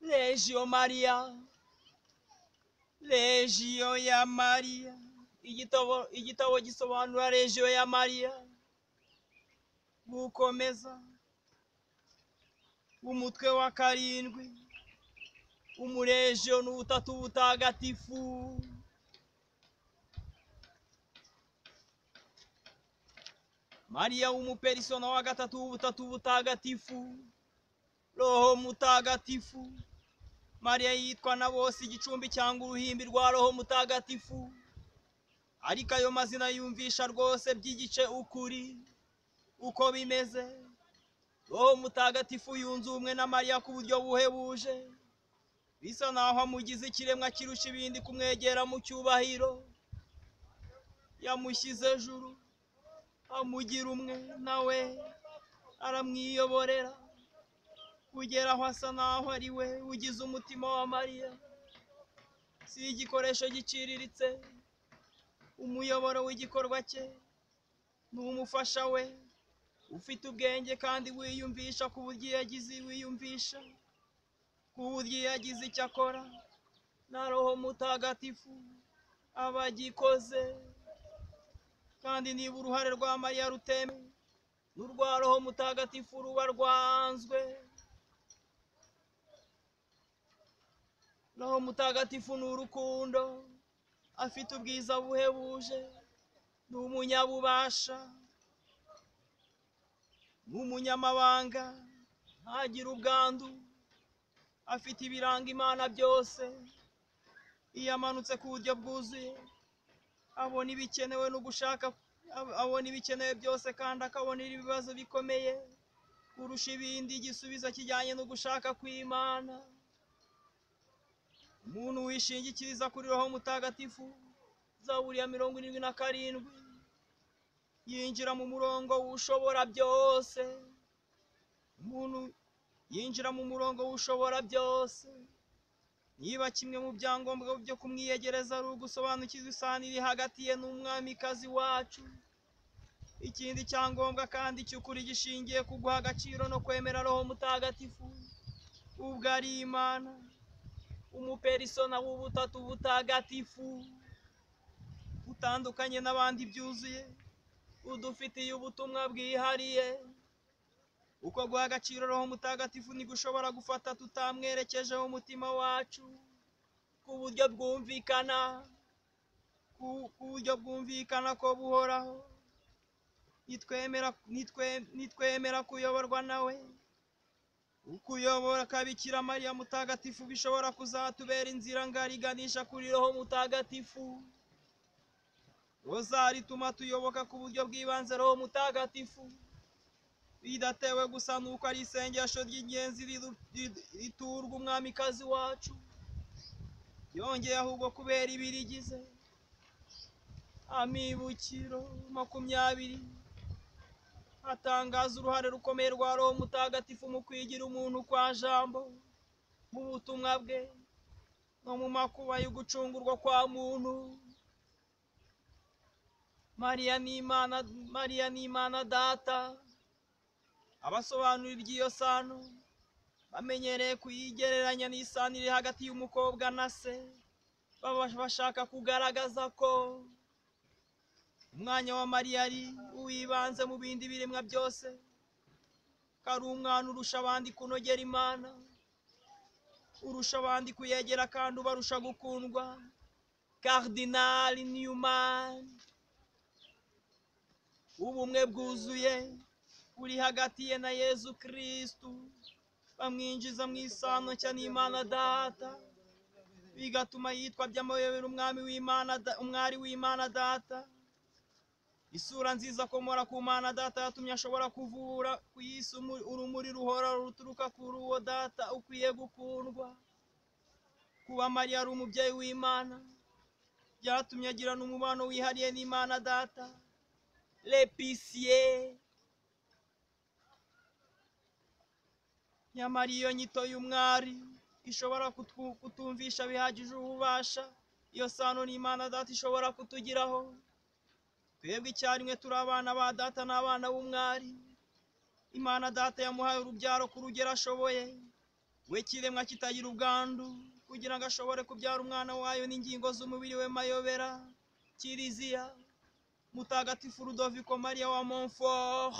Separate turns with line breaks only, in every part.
Legio Maria, Legio ya Maria. Igitabo gisobanura Legio ya Maria. Gukomeza. Umutwe wa karindwi. Umulegio n'ubutatu butagatifu. Maria umuperisona wa gatatu w'ubutatu butagatifu. Roho mutagatifu. Maria yitwa na bose igicumbi cyangwa uruhimbi rwa Roho mutagatifu. Ariko ayo mazina yumvisha rwose by'igice ukuri uko bimeze. Roho mutagatifu yunze ubumwe na Maria ku buryo buhebuje, bisa naho amugize ikiremwa kirusha ibindi kumwegera mu cyubahiro. Yamushyize ejuru, amugira umwe nawe, aramwiyoborera kugera aho asa naho ari we ugize umutima wa Maria. Si igikoresho giciriritse, umuyoboro w'igikorwa cye ni umufasha we ufite ubwenge kandi wiyumvisha ku buryo yagize icyo akora. Na Roho mutagatifu aba agikoze. Kandi niba uruhare rwa Maria rutemewe, n'urwa Roho mutagatifu ruba rwanzwe. Roho mutagatifu ni urukundo, afite ubwiza buhebuje, ni umunyabubasha, ni umunyamabanga, ntagira ubwandu, afite ibiranga Imana byose. Iyo amanutse ku buryo bwuzuye, abona ibikenewe byose kandi akabonera ibibazo bikomeye kurusha ibindi igisubizo kijyanye no gushaka kw'Imana. Umuntu wishingikiriza kuri Roho mutagatifu, Zaburi ya 77, yinjira mu murongo w'ushobora byose. Umuntu yinjira mu murongo w'ushobora byose. Niba kimwe mu byangombwa byo kumwiyegereza ari ugusobanukirwa isano iri hagati ye n'umwamikazi wacu, ikindi cyangombwa kandi cy'ukuri gishingiye ku guha agaciro no kwemera Roho mutagatifu ubwo ari Imana, umuperisona w'ubutatu butagatifu, utandukanye n'abandi byuzuye, udufitiye ubutumwa bwihariye. Uko guha agaciro Roho mutagatifu ntigushobora gufata tutamwerekejeho umutima wacu ku buryo bwumvikana ko buhoraho. Nitwemera kuyoborwa nawe, ukuyobora Bikira Mariya mutagatifu bishobora kuzatubera inzira ngari iganisha kuri Roho mutagatifu. Rozari ituma tuyoboka ku buryo bw'ibanze Roho mutagatifu, bidatewe gusa nuko ari isengesho ry'ingenzi riturwa umwamikazi wacu, yongeye ahubwo kubera ibirigize. Amibukiro 20 atangaza uruhare rukomeye rwa Roho mutagatifu mu kwigira umuntu kwa Jambo, mu butumwa bwe no mu makuba y'ugucungurwa kwa muntu. Maria ni Imana Data. Abasobanura iby'iyo sano bamenyereye kuyigereranya n'isano iri hagati y'umukobwa na se. Baba bashaka kugaragaza ko umwanya wa Maria ari uwibanze mu bindi biremwa byose, ko ari umwana urusha abandi kunogera Imana, urusha abandi kuyegera kandi ubarusha gukundwa. Cardinal Newman. Ubumwe bwuzuye uri hagati ye na Yezu Kristu bamwinjiza mu isano nshya n'Imana Data, bigatuma yitwa by'amayobera umwari w'Imana Data. Isura nziza akomora ku Mana Data yatumye ashobora kuvura ku isi urumuri ruhora ruturuka kuri uwo Data ukwiye gukundwa. Kuba Mariya ari umubyeyi w'Imana byatumye agirana umubano wihariye n'Imana Data. L'épicier. Nyamara iyo nyito y'umwari ishobora kutumvisha bihagije ububasha iyo sano n'Imana Data ishobora kutugiraho. Twebwe icyarimwe turi abana ba Data n'abana b'umwari. Imana Data yamuhaye urubyaro ku rugero ashoboye, we kiremwa kitagira ubwandu, kugira ngo ashobore kubyara umwana wayo n'ingingo z'umubiri we mayobera. Kiliziya Mutagatifu Rudoviko Maria wa Montfort.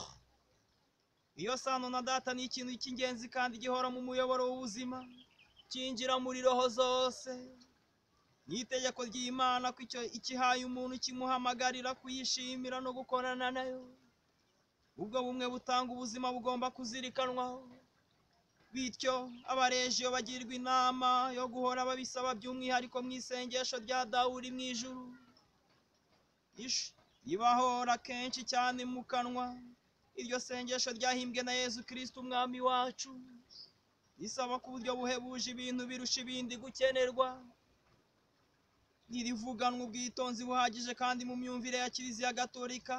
Iyo sano na data ni ikintu cy'ingenzi kandi gihora mu muyoboro w'ubuzima, cyinjira muri roho zose. Ni itegeko ry'Imana ko icyo ikihaye umuntu kimuhamagarira kuyishimira no gukorana nayo. Ubwo bumwe butanga ubuzima bugomba kuzirikanwaho. Bityo abarejiyo bagirwa inama yo guhora babisaba by'umwihariko mu isengesho rya Dawuri mu ijuru. Ibahora kenshi cyane mu kanwa. Iryo sengesho ryahimbwe na Yezu Kristo umwami wacu, risaba ku buryo buhebuje ibintu birusha ibindi gukenerwa. Nirivuganwa ubwitonzi buhagije kandi mu myumvire ya Kiliziya Gatolika,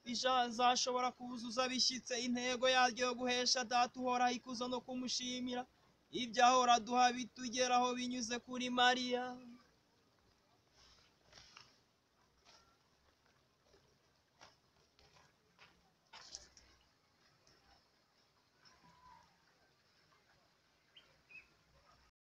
izashobora kuzuza bishyitse intego yaryo yo guhesha Data uhoraho ikuzo no kumushimira ibyo ahora aduha bitugeraho binyuze kuri Mariya.